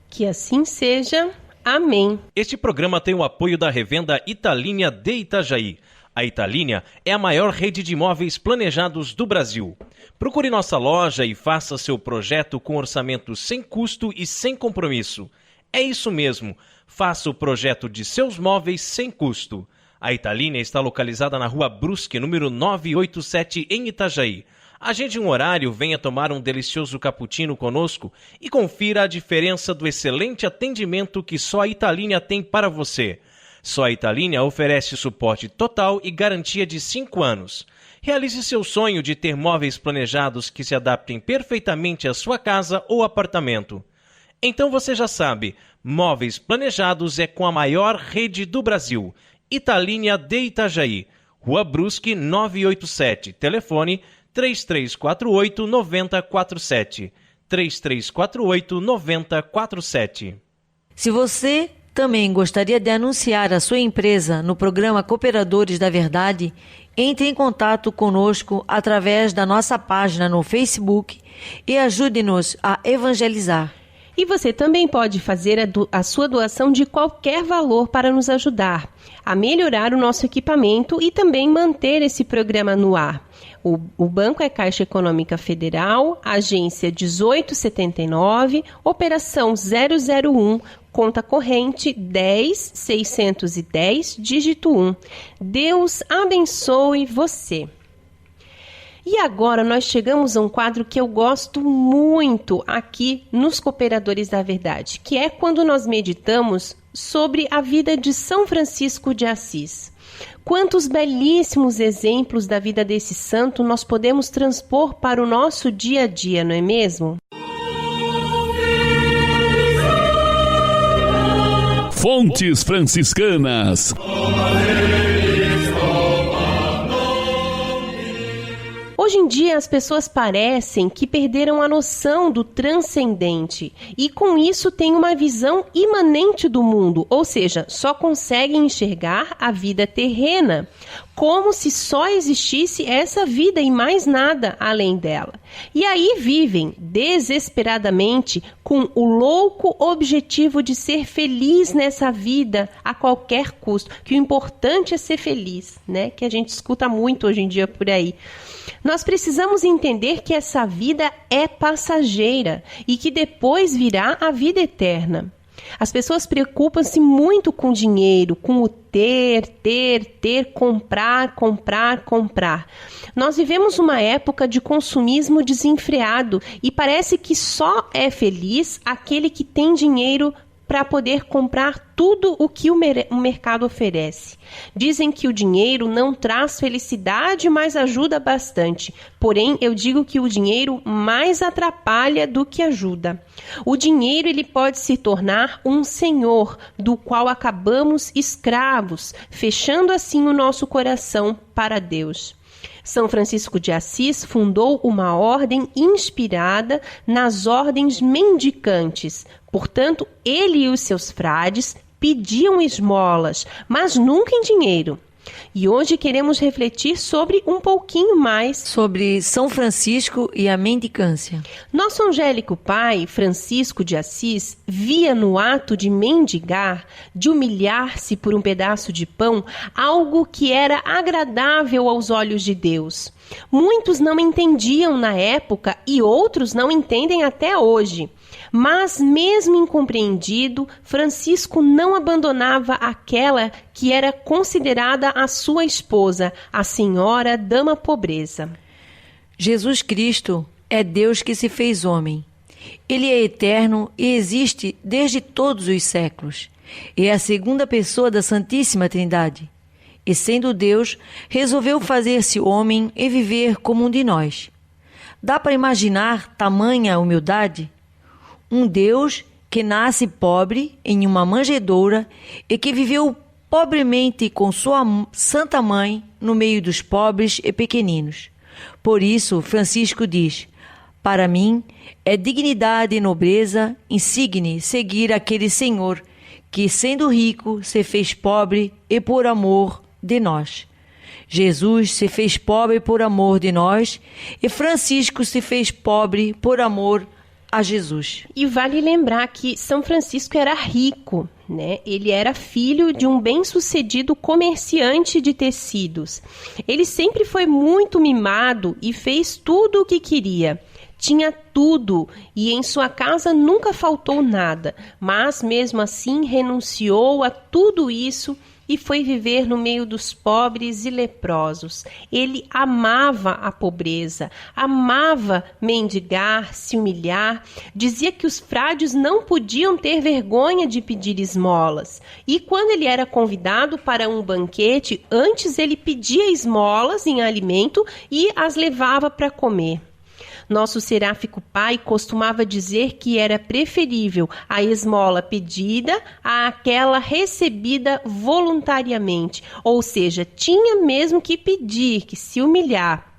Que assim seja. Amém. Este programa tem o apoio da revenda Italínia de Itajaí. A Italínia é a maior rede de imóveis planejados do Brasil. Procure nossa loja e faça seu projeto com orçamento sem custo e sem compromisso. É isso mesmo, faça o projeto de seus móveis sem custo. A Italínia está localizada na Rua Brusque, número 987, em Itajaí. Agende um horário, venha tomar um delicioso cappuccino conosco e confira a diferença do excelente atendimento que só a Italínia tem para você. Só a Italínia oferece suporte total e garantia de 5 anos. Realize seu sonho de ter móveis planejados que se adaptem perfeitamente à sua casa ou apartamento. Então você já sabe, móveis planejados é com a maior rede do Brasil. Italínia de Itajaí, Rua Brusque 987, telefone 3348-9047, 3348-9047. Se você também gostaria de anunciar a sua empresa no programa Cooperadores da Verdade, entre em contato conosco através da nossa página no Facebook e ajude-nos a evangelizar. E você também pode fazer a sua doação de qualquer valor para nos ajudar a melhorar o nosso equipamento e também manter esse programa no ar. O banco é Caixa Econômica Federal, agência 1879, operação 001, conta corrente 10.610, dígito 1. Deus abençoe você. E agora nós chegamos a um quadro que eu gosto muito aqui nos Cooperadores da Verdade, que é quando nós meditamos sobre a vida de São Francisco de Assis. Quantos belíssimos exemplos da vida desse santo nós podemos transpor para o nosso dia a dia, não é mesmo? Fontes Franciscanas. Hoje em dia as pessoas parecem que perderam a noção do transcendente e com isso têm uma visão imanente do mundo, ou seja, só conseguem enxergar a vida terrena, como se só existisse essa vida e mais nada além dela. E aí vivem desesperadamente com o louco objetivo de ser feliz nessa vida a qualquer custo, que o importante é ser feliz, né? Que a gente escuta muito hoje em dia por aí. Nós precisamos entender que essa vida é passageira e que depois virá a vida eterna. As pessoas preocupam-se muito com dinheiro, com o ter, comprar. Nós vivemos uma época de consumismo desenfreado e parece que só é feliz aquele que tem dinheiro para poder comprar tudo o que o mercado oferece. Dizem que o dinheiro não traz felicidade, mas ajuda bastante. Porém, eu digo que o dinheiro mais atrapalha do que ajuda. O dinheiro ele pode se tornar um senhor, do qual acabamos escravos, fechando assim o nosso coração para Deus. São Francisco de Assis fundou uma ordem inspirada nas ordens mendicantes. Portanto, ele e os seus frades pediam esmolas, mas nunca em dinheiro. E hoje queremos refletir sobre um pouquinho mais sobre São Francisco e a mendicância. Nosso angélico pai, Francisco de Assis, via no ato de mendigar, de humilhar-se por um pedaço de pão, algo que era agradável aos olhos de Deus. Muitos não entendiam na época e outros não entendem até hoje. Mas, mesmo incompreendido, Francisco não abandonava aquela que era considerada a sua esposa, a senhora Dama Pobreza. Jesus Cristo é Deus que se fez homem. Ele é eterno e existe desde todos os séculos. É a segunda pessoa da Santíssima Trindade. E, sendo Deus, resolveu fazer-se homem e viver como um de nós. Dá para imaginar tamanha humildade? Um Deus que nasce pobre em uma manjedoura e que viveu pobremente com sua Santa Mãe no meio dos pobres e pequeninos. Por isso, Francisco diz: para mim é dignidade e nobreza insigne seguir aquele Senhor que, sendo rico, se fez pobre e por amor de nós. Jesus se fez pobre por amor de nós e Francisco se fez pobre por amor a Jesus. E vale lembrar que São Francisco era rico, né? Ele era filho de um bem-sucedido comerciante de tecidos. Ele sempre foi muito mimado e fez tudo o que queria. Tinha tudo e em sua casa nunca faltou nada, mas mesmo assim renunciou a tudo isso e foi viver no meio dos pobres e leprosos. Ele amava a pobreza, amava mendigar, se humilhar, dizia que os frades não podiam ter vergonha de pedir esmolas. E quando ele era convidado para um banquete, antes ele pedia esmolas em alimento e as levava para comer. Nosso seráfico pai costumava dizer que era preferível a esmola pedida àquela recebida voluntariamente, ou seja, tinha mesmo que pedir, que se humilhar,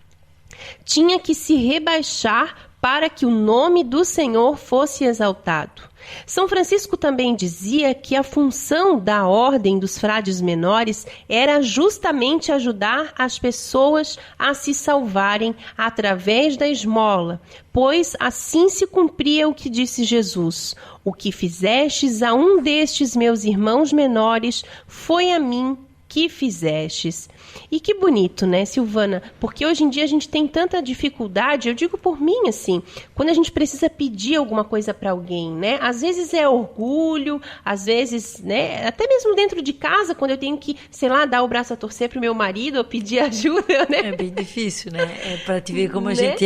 tinha que se rebaixar para que o nome do Senhor fosse exaltado. São Francisco também dizia que a função da ordem dos frades menores era justamente ajudar as pessoas a se salvarem através da esmola, pois assim se cumpria o que disse Jesus: o que fizestes a um destes meus irmãos menores, foi a mim que fizestes. E que bonito, né, Silvana? Porque hoje em dia a gente tem tanta dificuldade, eu digo por mim, assim, quando a gente precisa pedir alguma coisa para alguém, né? Às vezes é orgulho, às vezes, né, até mesmo dentro de casa, quando eu tenho que, sei lá, dar o braço a torcer pro meu marido ou pedir ajuda, né? É bem difícil, né? É para te ver como a gente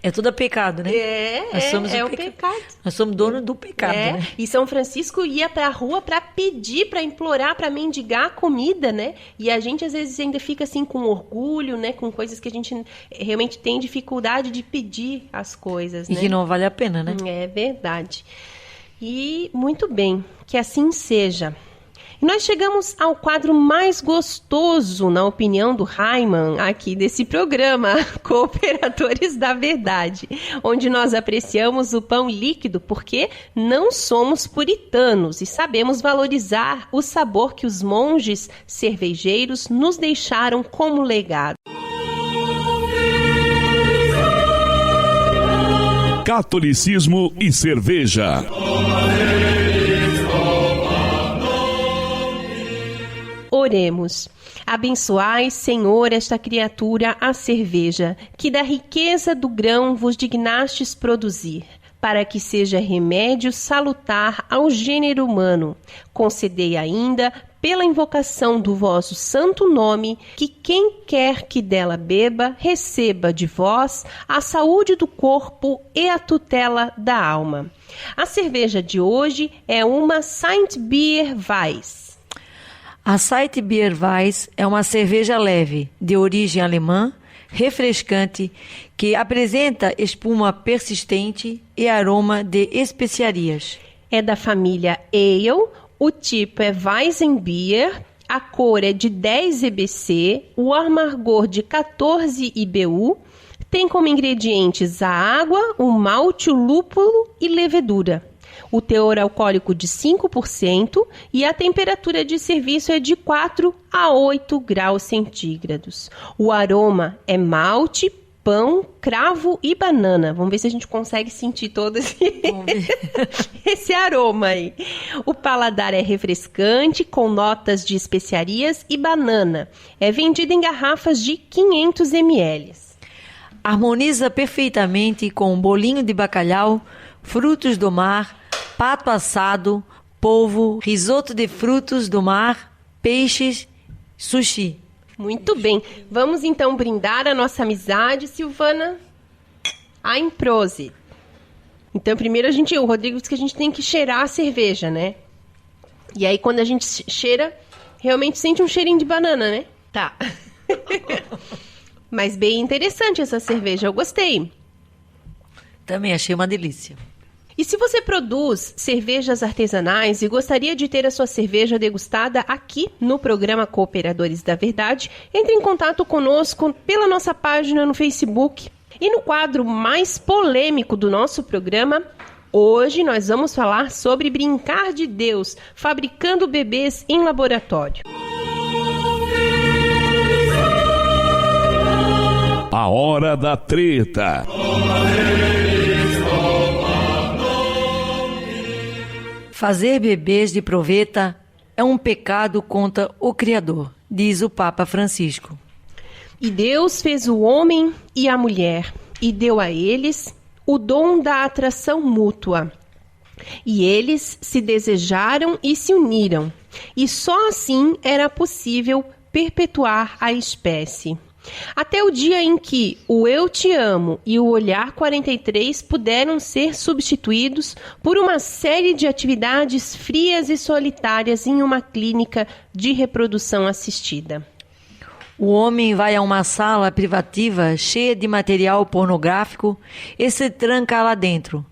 é tudo pecado, né? Nós somos o pecado. Nós somos donos do pecado, né? E São Francisco ia pra rua para pedir, para implorar, para mendigar comida, né? E a gente às vezes ainda fica assim com orgulho, né? Com coisas que a gente realmente tem dificuldade de pedir as coisas, né? E que não vale a pena, né? É verdade. E muito bem, que assim seja. E nós chegamos ao quadro mais gostoso, na opinião do Raiman, aqui desse programa, Cooperadores da Verdade, onde nós apreciamos o pão líquido porque não somos puritanos e sabemos valorizar o sabor que os monges cervejeiros nos deixaram como legado. Catolicismo e cerveja. Oremos. Abençoai, Senhor, esta criatura, a cerveja, que da riqueza do grão vos dignastes produzir, para que seja remédio salutar ao gênero humano. Concedei ainda, pela invocação do vosso santo nome, que quem quer que dela beba, receba de vós a saúde do corpo e a tutela da alma. A cerveja de hoje é uma Saint Beer Weiss. A Saint Beer Weiss é uma cerveja leve, de origem alemã, refrescante, que apresenta espuma persistente e aroma de especiarias. É da família Ale, o tipo é Weizenbier a cor é de 10 EBC, o amargor de 14 IBU, tem como ingredientes a água, o malte, o lúpulo e levedura. O teor alcoólico de 5% e a temperatura de serviço é de 4 a 8 graus centígrados. O aroma é malte, pão, cravo e banana. Vamos ver se a gente consegue sentir todo esse aroma aí. O paladar é refrescante, com notas de especiarias e banana. É vendido em garrafas de 500 ml. Harmoniza perfeitamente com um bolinho de bacalhau, frutos do mar, pato assado, polvo, risoto de frutos do mar, peixes, sushi. Muito bem. Vamos então brindar a nossa amizade, Silvana. Ein Prosit. Então, primeiro o Rodrigo disse que a gente tem que cheirar a cerveja, né? E aí, quando a gente cheira, realmente sente um cheirinho de banana, né? Tá. Mas bem interessante essa cerveja, eu gostei. Também achei uma delícia. E se você produz cervejas artesanais e gostaria de ter a sua cerveja degustada aqui no programa Cooperadores da Verdade, entre em contato conosco pela nossa página no Facebook. E no quadro mais polêmico do nosso programa, hoje nós vamos falar sobre brincar de Deus, fabricando bebês em laboratório. A hora da treta. Fazer bebês de proveta é um pecado contra o Criador, diz o Papa Francisco. E Deus fez o homem e a mulher e deu a eles o dom da atração mútua. E eles se desejaram e se uniram. E só assim era possível perpetuar a espécie. Até o dia em que o Eu Te Amo e o Olhar 43 puderam ser substituídos por uma série de atividades frias e solitárias em uma clínica de reprodução assistida. O homem vai a uma sala privativa cheia de material pornográfico e se tranca lá dentro.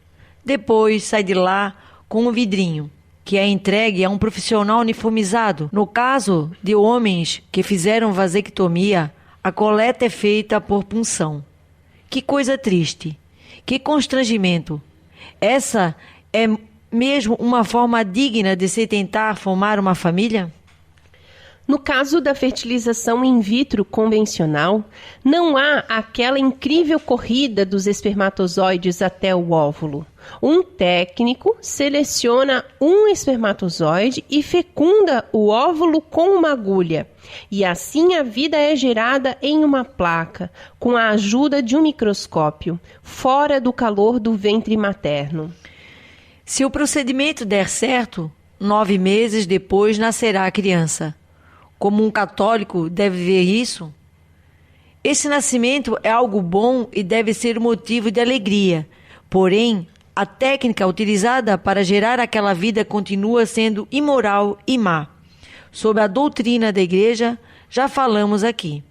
Depois sai de lá com um vidrinho, que é entregue a um profissional uniformizado. No caso de homens que fizeram vasectomia, a coleta é feita por punção. Que coisa triste, que constrangimento. Essa é mesmo uma forma digna de se tentar formar uma família? No caso da fertilização in vitro convencional, não há aquela incrível corrida dos espermatozoides até o óvulo. Um técnico seleciona um espermatozoide e fecunda o óvulo com uma agulha. E assim a vida é gerada em uma placa, com a ajuda de um microscópio, fora do calor do ventre materno. Se o procedimento der certo, 9 meses depois nascerá a criança. Como um católico deve ver isso? Esse nascimento é algo bom e deve ser motivo de alegria. Porém, a técnica utilizada para gerar aquela vida continua sendo imoral e má. Sob a doutrina da Igreja, já falamos aqui.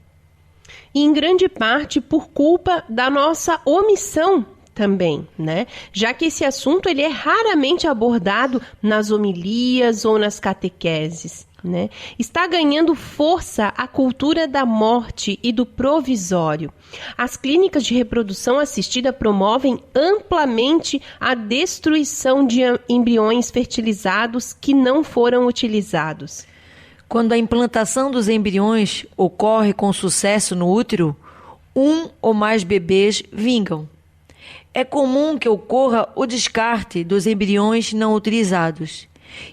E em grande parte por culpa da nossa omissão também, né? Já que esse assunto ele é raramente abordado nas homilias ou nas catequeses. Né? Está ganhando força a cultura da morte e do provisório. As clínicas de reprodução assistida promovem amplamente a destruição de embriões fertilizados que não foram utilizados. Quando a implantação dos embriões ocorre com sucesso no útero, um ou mais bebês vingam. É comum que ocorra o descarte dos embriões não utilizados.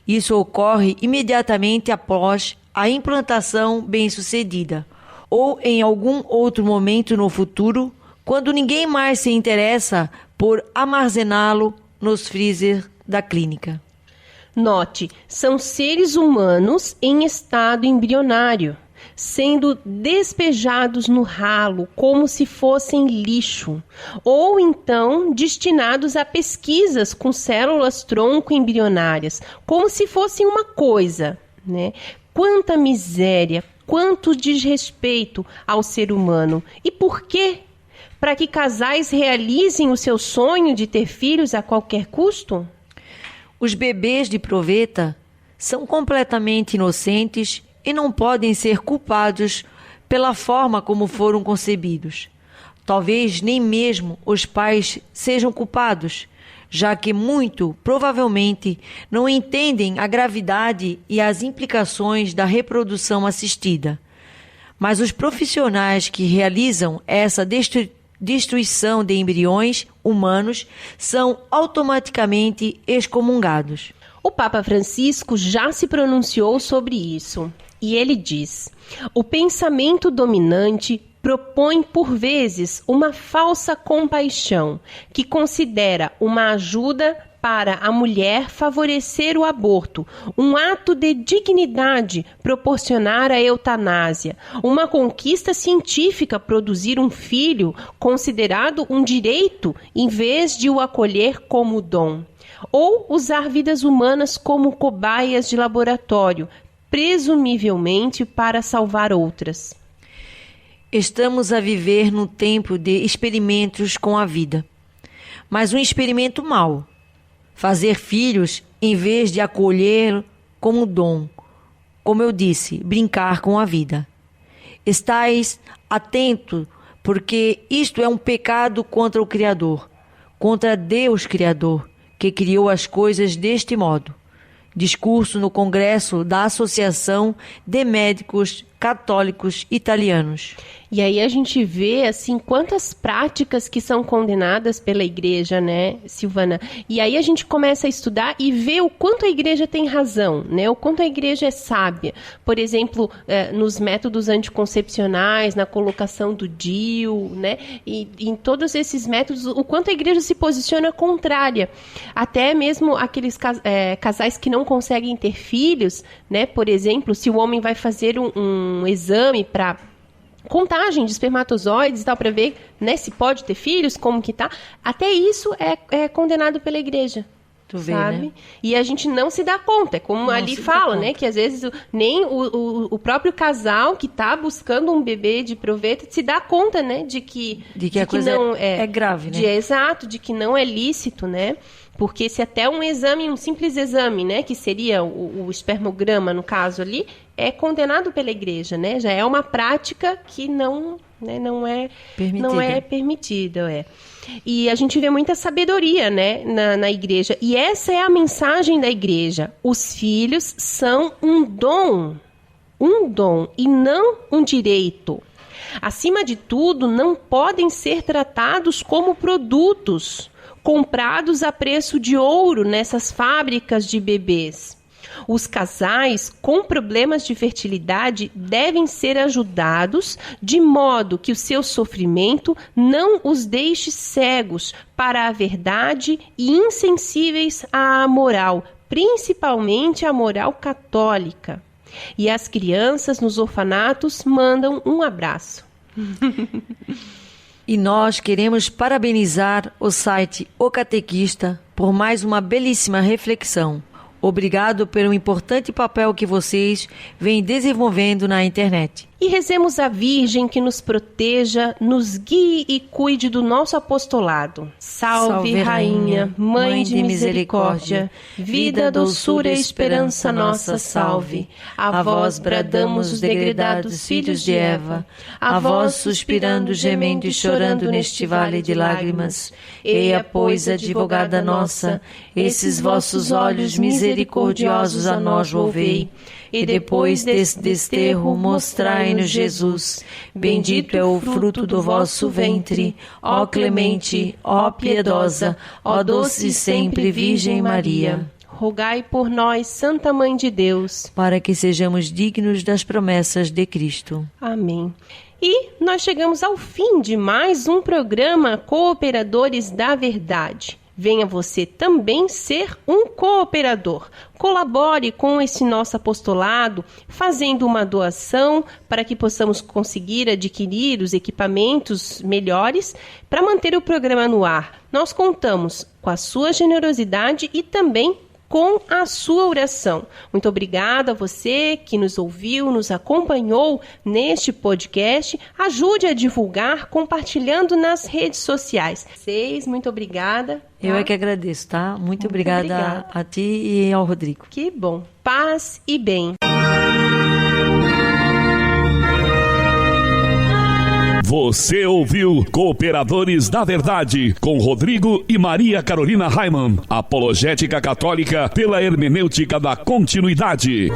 Isso ocorre imediatamente após a implantação bem-sucedida ou em algum outro momento no futuro, quando ninguém mais se interessa por armazená-lo nos freezer da clínica. Note, são seres humanos em estado embrionário, sendo despejados no ralo como se fossem lixo, ou então destinados a pesquisas com células-tronco embrionárias, como se fossem uma coisa, né? Quanta miséria, quanto desrespeito ao ser humano. E por quê? Para que casais realizem o seu sonho de ter filhos a qualquer custo? Os bebês de proveta são completamente inocentes e não podem ser culpados pela forma como foram concebidos. Talvez nem mesmo os pais sejam culpados, já que muito provavelmente não entendem a gravidade e as implicações da reprodução assistida. Mas os profissionais que realizam essa destruição de embriões humanos são automaticamente excomungados. O Papa Francisco já se pronunciou sobre isso e ele diz: o pensamento dominante propõe por vezes uma falsa compaixão que considera uma ajuda para a mulher favorecer o aborto, um ato de dignidade proporcionar a eutanásia, uma conquista científica produzir um filho considerado um direito em vez de o acolher como dom, ou usar vidas humanas como cobaias de laboratório, presumivelmente para salvar outras. Estamos a viver num tempo de experimentos com a vida, mas um experimento mau. Fazer filhos em vez de acolher como dom. Como eu disse, brincar com a vida. Estais atento, porque isto é um pecado contra o Criador, contra Deus Criador, que criou as coisas deste modo. Discurso no Congresso da Associação de Médicos Católicos Italianos. E aí a gente vê, assim, quantas práticas que são condenadas pela igreja, né, Silvana? E aí a gente começa a estudar e ver o quanto a igreja tem razão, né? O quanto a igreja é sábia. Por exemplo, nos métodos anticoncepcionais, na colocação do DIU, né? E em todos esses métodos, o quanto a igreja se posiciona contrária. Até mesmo aqueles casais que não conseguem ter filhos, né? Por exemplo, se o homem vai fazer um exame para contagem de espermatozoides e tal, para ver, né, se pode ter filhos, como que tá. Até isso é condenado pela igreja. Tu vê, sabe? né? E a gente não se dá conta. É como Não ali se fala, dá né? conta. Que às vezes nem o próprio casal que tá buscando um bebê de proveito se dá conta, né? De que a coisa não é grave, né? Exato, de que não é lícito, né? Porque se até um exame, um simples exame, né? Que seria o espermograma, no caso ali, é condenado pela igreja, né? Já é uma prática que não é permitida. E a gente vê muita sabedoria, né, na igreja. E essa é a mensagem da igreja. Os filhos são um dom e não um direito. Acima de tudo, não podem ser tratados como produtos comprados a preço de ouro nessas fábricas de bebês. Os casais com problemas de fertilidade devem ser ajudados de modo que o seu sofrimento não os deixe cegos para a verdade e insensíveis à moral, principalmente à moral católica. E as crianças nos orfanatos mandam um abraço. E nós queremos parabenizar o site O Catequista por mais uma belíssima reflexão. Obrigado pelo importante papel que vocês vêm desenvolvendo na internet. E rezemos a Virgem que nos proteja, nos guie e cuide do nosso apostolado. Salve, Rainha, Mãe de misericórdia, vida, doçura e esperança nossa, salve. A vós bradamos os degredados filhos de Eva, a vós suspirando, gemendo e chorando neste vale de lágrimas. Eia, pois, advogada nossa, esses vossos olhos misericordiosos a nós volvei. E depois desse desterro mostrai-nos Jesus. Bendito é o fruto do vosso ventre, ó clemente, ó piedosa, ó doce e sempre Virgem Maria. Rogai por nós, Santa Mãe de Deus, para que sejamos dignos das promessas de Cristo. Amém. E nós chegamos ao fim de mais um programa Cooperadores da Verdade. Venha você também ser um cooperador. Colabore com esse nosso apostolado, fazendo uma doação para que possamos conseguir adquirir os equipamentos melhores para manter o programa no ar. Nós contamos com a sua generosidade e também com a sua oração. Muito obrigada a você que nos ouviu, nos acompanhou neste podcast. Ajude a divulgar compartilhando nas redes sociais. Vocês, muito obrigada. Tá? Eu é que agradeço, tá? Muito obrigada a ti e ao Rodrigo. Que bom. Paz e bem. Você ouviu Cooperadores da Verdade, com Rodrigo e Maria Carolina Raimann. Apologética católica pela hermenêutica da continuidade.